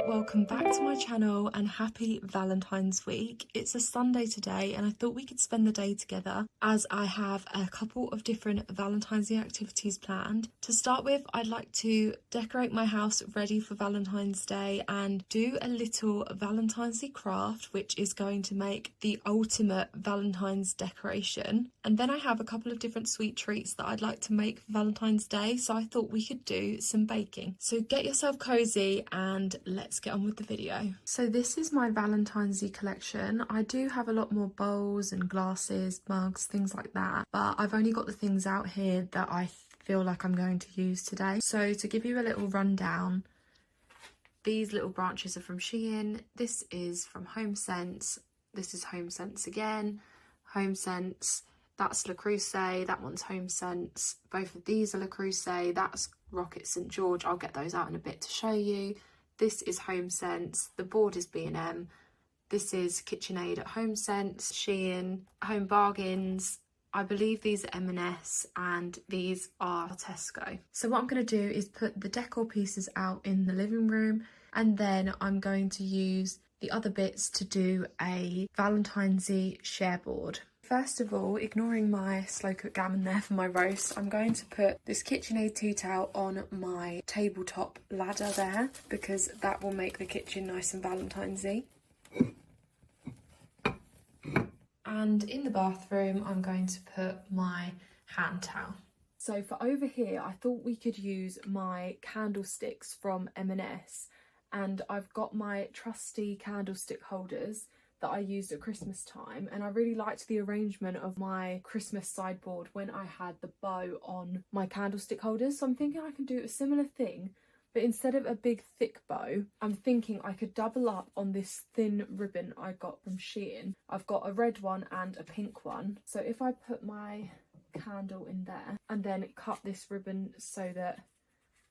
Welcome back to my channel and happy Valentine's week. It's a Sunday today and I thought we could spend the day together as I have a couple of different Valentine's Day activities planned. To start with, I'd like to decorate my house ready for Valentine's Day and do a little Valentine's Day craft, which is going to make the ultimate Valentine's decoration. And then I have a couple of different sweet treats that I'd like to make for Valentine's Day, so I thought we could do some baking. So get yourself cozy and let's get on with the video. So this is my Valentine's Day collection. I do have a lot more bowls and glasses, mugs, things like that, but I've only got the things out here that I feel like I'm going to use today. So to give you a little rundown, these little branches are from Shein. This is from HomeSense. This is HomeSense again. HomeSense. That's Le Creuset. That one's HomeSense. Both of these are Le Creuset. That's Rocket St. George. I'll get those out in a bit to show you. This is HomeSense. The board is B&M. This is KitchenAid at HomeSense, Shein, Home Bargains. I believe these are M&S and these are Tesco. So what I'm going to do is put the decor pieces out in the living room, and then I'm going to use the other bits to do a Valentine's Day share board. First of all, ignoring my slow cooked gammon there for my roast, I'm going to put this KitchenAid tea towel on my tabletop ladder there, because that will make the kitchen nice and Valentine's-y. And in the bathroom, I'm going to put my hand towel. So for over here, I thought we could use my candlesticks from M&S, and I've got my trusty candlestick holders that I used at Christmas time, and I really liked the arrangement of my Christmas sideboard when I had the bow on my candlestick holders. So I'm thinking I can do a similar thing, but instead of a big thick bow, I'm thinking I could double up on this thin ribbon I got from Shein. I've got a red one and a pink one. So if I put my candle in there and then cut this ribbon so that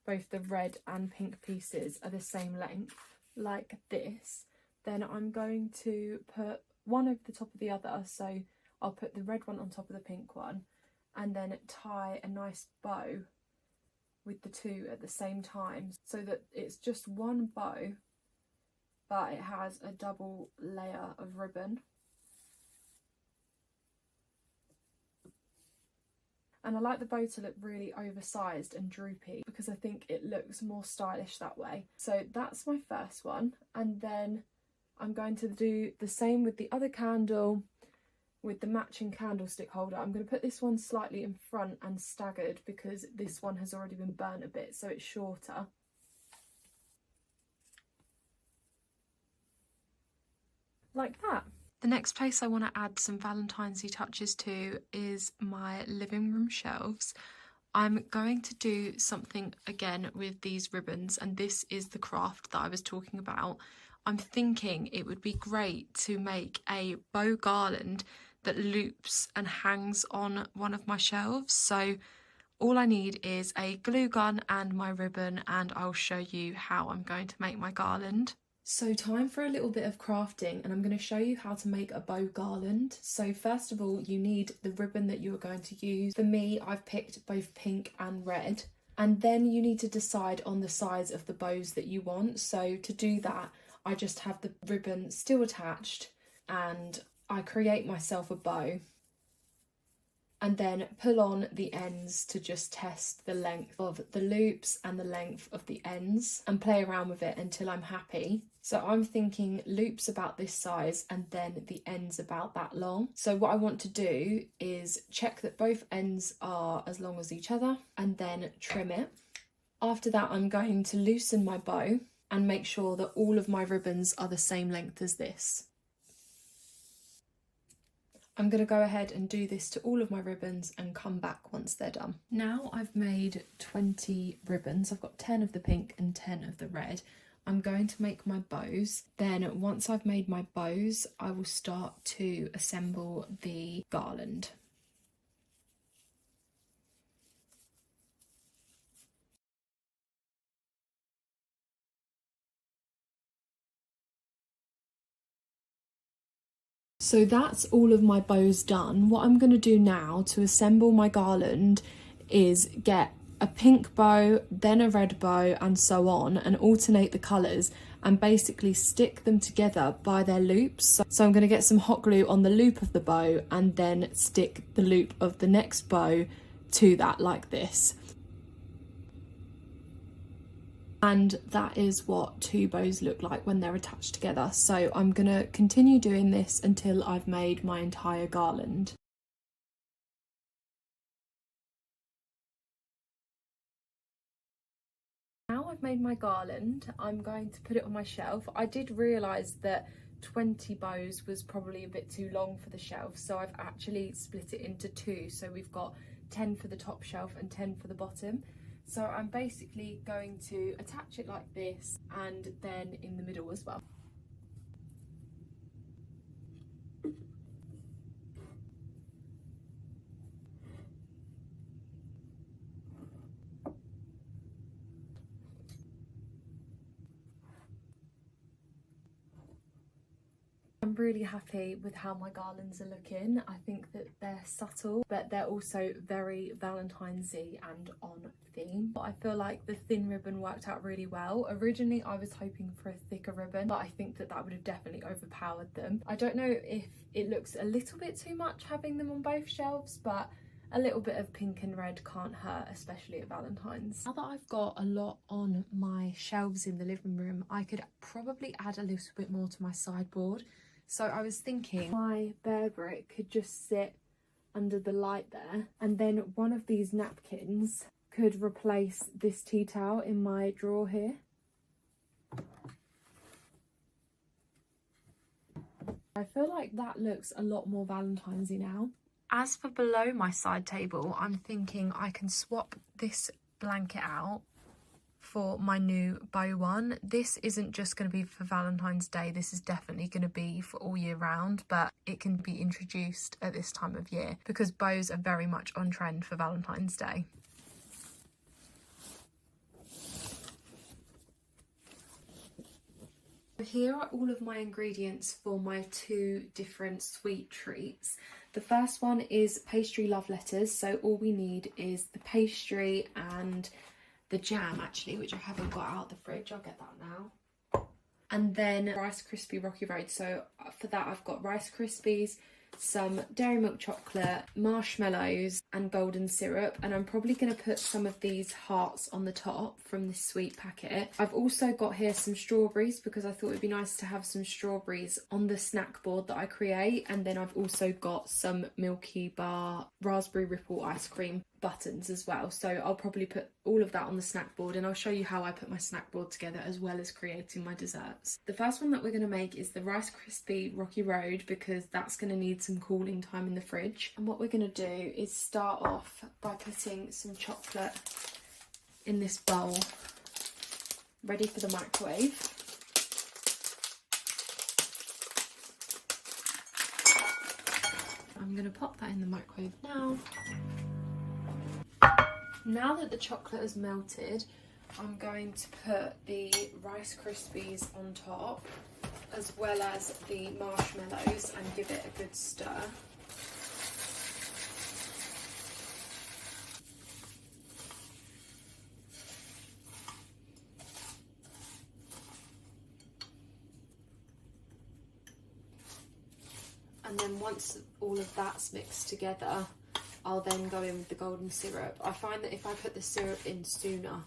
both the red and pink pieces are the same length, like this, then I'm going to put one over the top of the other. So I'll put the red one on top of the pink one and then tie a nice bow with the two at the same time, so that it's just one bow but it has a double layer of ribbon. And I like the bow to look really oversized and droopy because I think it looks more stylish that way. So that's my first one, and then I'm going to do the same with the other candle with the matching candlestick holder. I'm going to put this one slightly in front and staggered because this one has already been burnt a bit, so it's shorter. Like that. The next place I want to add some Valentine's Day touches to is my living room shelves. I'm going to do something again with these ribbons, and this is the craft that I was talking about. I'm thinking it would be great to make a bow garland that loops and hangs on one of my shelves. So all I need is a glue gun and my ribbon, and I'll show you how I'm going to make my garland. So time for a little bit of crafting, and I'm going to show you how to make a bow garland. So first of all, you need the ribbon that you are going to use. For me, I've picked both pink and red. And then you need to decide on the size of the bows that you want. So to do that, I just have the ribbon still attached and I create myself a bow and then pull on the ends to just test the length of the loops and the length of the ends and play around with it until I'm happy. So I'm thinking loops about this size and then the ends about that long. So what I want to do is check that both ends are as long as each other and then trim it. After that, I'm going to loosen my bow and make sure that all of my ribbons are the same length as this. I'm going to go ahead and do this to all of my ribbons and come back once they're done. Now I've made 20 ribbons. I've got 10 of the pink and 10 of the red. I'm going to make my bows. Then once I've made my bows, I will start to assemble the garland. So that's all of my bows done. What I'm going to do now to assemble my garland is get a pink bow, then a red bow, and so on, and alternate the colours and basically stick them together by their loops. So I'm going to get some hot glue on the loop of the bow and then stick the loop of the next bow to that like this. And that is what 2 bows look like when they're attached together. So I'm going to continue doing this until I've made my entire garland. Now I've made my garland, I'm going to put it on my shelf. I did realise that 20 bows was probably a bit too long for the shelf, so I've actually split it into 2. So we've got 10 for the top shelf and 10 for the bottom. So I'm basically going to attach it like this and then in the middle as well. I'm really happy with how my garlands are looking. I think that they're subtle, but they're also very Valentine's-y and on theme. I feel like the thin ribbon worked out really well. Originally, I was hoping for a thicker ribbon, but I think that that would have definitely overpowered them. I don't know if it looks a little bit too much having them on both shelves, but a little bit of pink and red can't hurt, especially at Valentine's. Now that I've got a lot on my shelves in the living room, I could probably add a little bit more to my sideboard. So I was thinking my bear brick could just sit under the light there, and then one of these napkins could replace this tea towel in my drawer here. I feel like that looks a lot more Valentine's-y now. As for below my side table, I'm thinking I can swap this blanket out for my new bow one. This isn't just going to be for Valentine's Day, this is definitely going to be for all year round, but it can be introduced at this time of year because bows are very much on trend for Valentine's Day. Here are all of my ingredients for my 2 different sweet treats. The first one is pastry love letters, so all we need is the pastry and the jam actually, which I haven't got out the fridge. I'll get that now. And then Rice Krispie Rocky Road. So for that I've got Rice Krispies, some dairy milk chocolate, marshmallows and golden syrup, and I'm probably going to put some of these hearts on the top from this sweet packet. I've also got here some strawberries because I thought it'd be nice to have some strawberries on the snack board that I create, and then I've also got some Milky Bar raspberry ripple ice cream buttons as well. So I'll probably put all of that on the snack board, and I'll show you how I put my snack board together as well as creating my desserts. The first one that we're going to make is the Rice Krispie Rocky Road because that's going to need some cooling time in the fridge. And what we're going to do is start off by putting some chocolate in this bowl ready for the microwave. I'm going to pop that in the microwave now. Now that the chocolate has melted, I'm going to put the Rice Krispies on top as well as the marshmallows and give it a good stir. And then once all of that's mixed together, I'll then go in with the golden syrup. I find that if I put the syrup in sooner,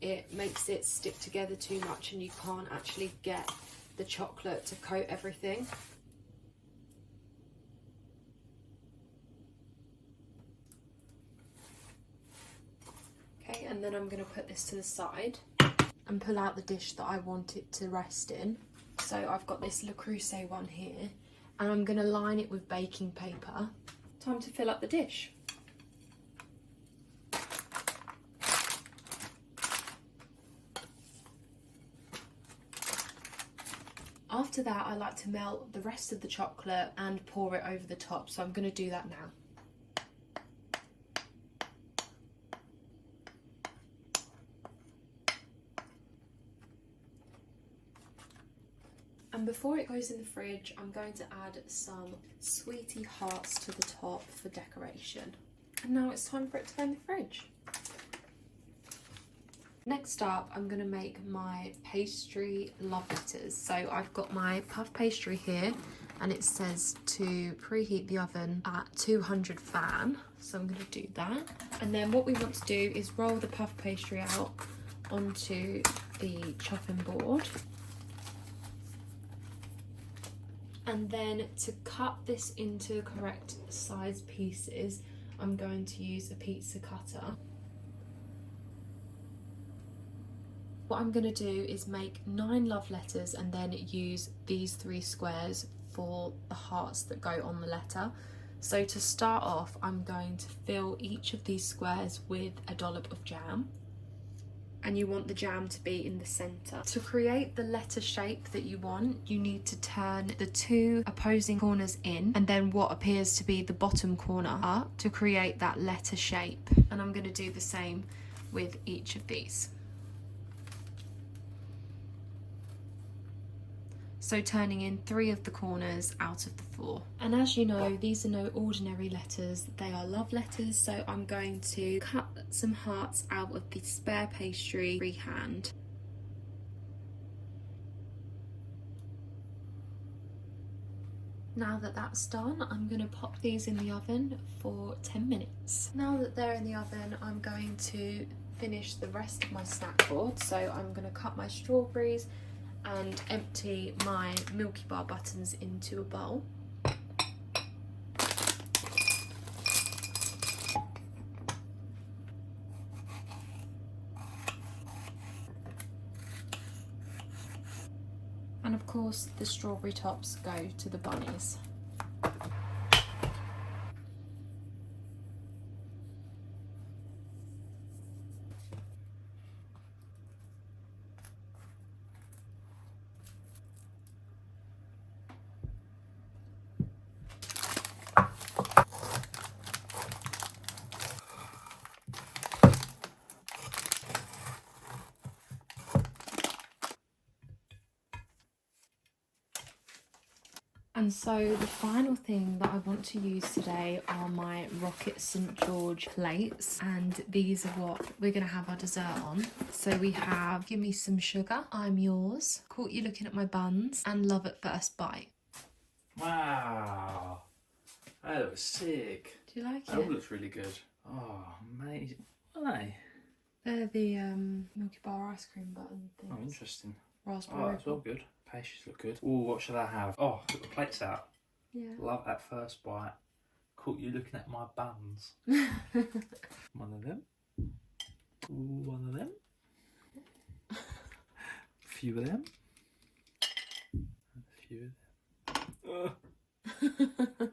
it makes it stick together too much and you can't actually get the chocolate to coat everything. Okay, and then I'm going to put this to the side. and pull out the dish that I want it to rest in. So I've got this Le Creuset one here, and I'm going to line it with baking paper. Time to fill up the dish. After that, I like to melt the rest of the chocolate and pour it over the top, so I'm going to do that now. And before it goes in the fridge, I'm going to add some sweetie hearts to the top for decoration. And now it's time for it to go in the fridge. Next up, I'm going to make my pastry love letters. So I've got my puff pastry here, and it says to preheat the oven at 200 fan. So I'm going to do that. And then what we want to do is roll the puff pastry out onto the chopping board. And then to cut this into correct size pieces, I'm going to use a pizza cutter. What I'm going to do is make 9 love letters and then use these 3 squares for the hearts that go on the letter. So to start off, I'm going to fill each of these squares with a dollop of jam. And you want the jam to be in the centre. To create the letter shape that you want, you need to turn the 2 opposing corners in and then what appears to be the bottom corner up to create that letter shape. And I'm going to do the same with each of these. So turning in 3 of the corners out of the 4. And as you know, these are no ordinary letters, they are love letters, so I'm going to cut some hearts out of the spare pastry freehand. Now that that's done, I'm going to pop these in the oven for 10 minutes. Now that they're in the oven, I'm going to finish the rest of my snack board. So I'm going to cut my strawberries and empty my Milky Bar buttons into a bowl. And of course, the strawberry tops go to the bunnies. And so the final thing that I want to use today are my Rocket St. George plates, and these are what we're going to have our dessert on. So we have Give Me Some Sugar, I'm Yours, Caught You Looking at My Buns, and Love at First Bite. Wow, that looks sick. Do you like it? That all looks really good. Oh, amazing. What are they? They're the Milky Bar ice cream button things. Oh, interesting. Raspberry. Oh, it's all good. Pastries look good. Oh, what should I have? Oh, put the plates out. Yeah. Love at First Bite. Caught You Looking at My Buns. One of them. Ooh, one of them. A few of them. A few of them.